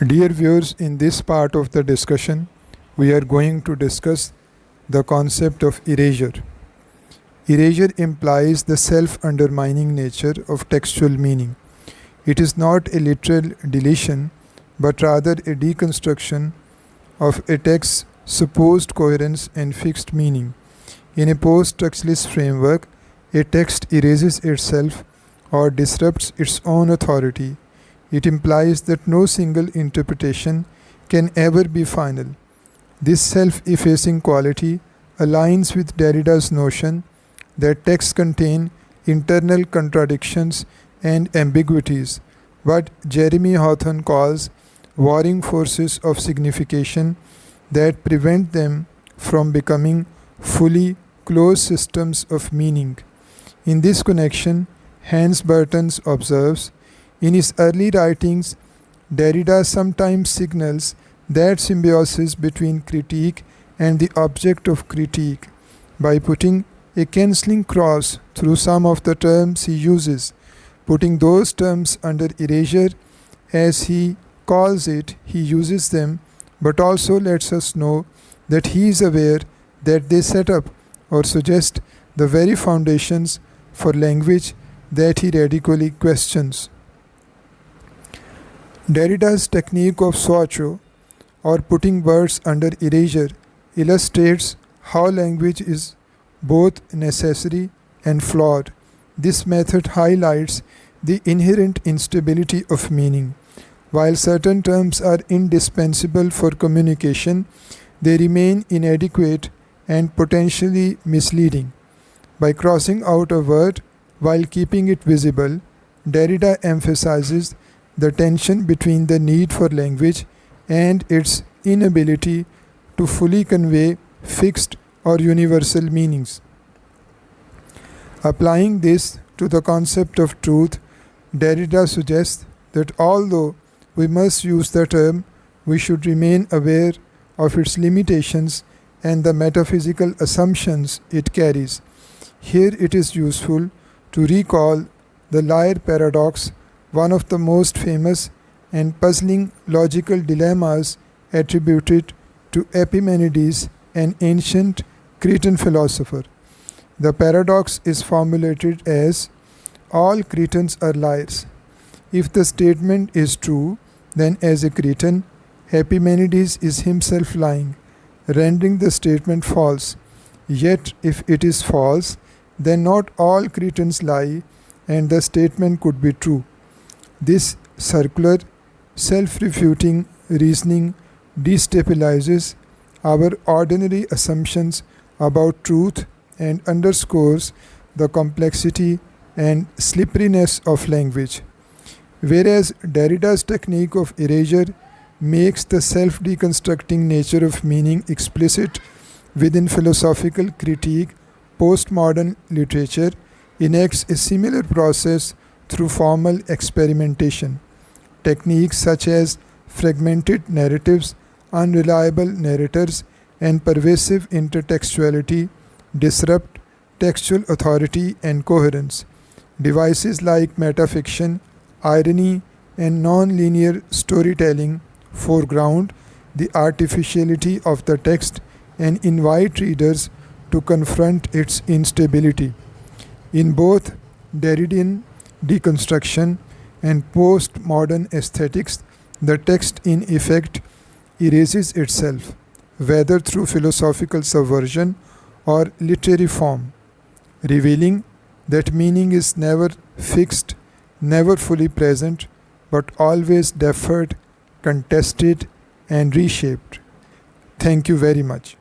Dear viewers, in this part of the discussion, we are going to discuss the concept of erasure. Erasure implies the self-undermining nature of textual meaning. It is not a literal deletion, but rather a deconstruction of a text's supposed coherence and fixed meaning. In a post-structuralist framework, a text erases itself or disrupts its own authority. It implies that no single interpretation can ever be final. This self-effacing quality aligns with Derrida's notion that texts contain internal contradictions and ambiguities, what Jeremy Hawthorne calls warring forces of signification that prevent them from becoming fully closed systems of meaning. In this connection, Hans Burtons observes, in his early writings, Derrida sometimes signals that symbiosis between critique and the object of critique by putting a cancelling cross through some of the terms he uses. Putting those terms under erasure, as he calls it, he uses them, but also lets us know that he is aware that they set up or suggest the very foundations for language that he radically questions. Derrida's technique of swatcho, or putting words under erasure, illustrates how language is both necessary and flawed. This method highlights the inherent instability of meaning. While certain terms are indispensable for communication, they remain inadequate and potentially misleading. By crossing out a word while keeping it visible, Derrida emphasizes the tension between the need for language and its inability to fully convey fixed or universal meanings. Applying this to the concept of truth, Derrida suggests that although we must use the term, we should remain aware of its limitations and the metaphysical assumptions it carries. Here it is useful to recall the liar paradox, one of the most famous and puzzling logical dilemmas attributed to Epimenides, an ancient Cretan philosopher. The paradox is formulated as, all Cretans are liars. If the statement is true, then as a Cretan, Epimenides is himself lying, rendering the statement false. Yet if it is false, then not all Cretans lie, and the statement could be true. This circular, self-refuting reasoning destabilizes our ordinary assumptions about truth and underscores the complexity and slipperiness of language. Whereas Derrida's technique of erasure makes the self-deconstructing nature of meaning explicit within philosophical critique, postmodern literature enacts a similar process through formal experimentation. Techniques such as fragmented narratives, unreliable narrators, and pervasive intertextuality disrupt textual authority and coherence. Devices like metafiction, irony, and non-linear storytelling foreground the artificiality of the text and invite readers to confront its instability. In both Derridian deconstruction and postmodern aesthetics, the text in effect erases itself, whether through philosophical subversion or literary form, revealing that meaning is never fixed, never fully present, but always deferred, contested, and reshaped. Thank you very much.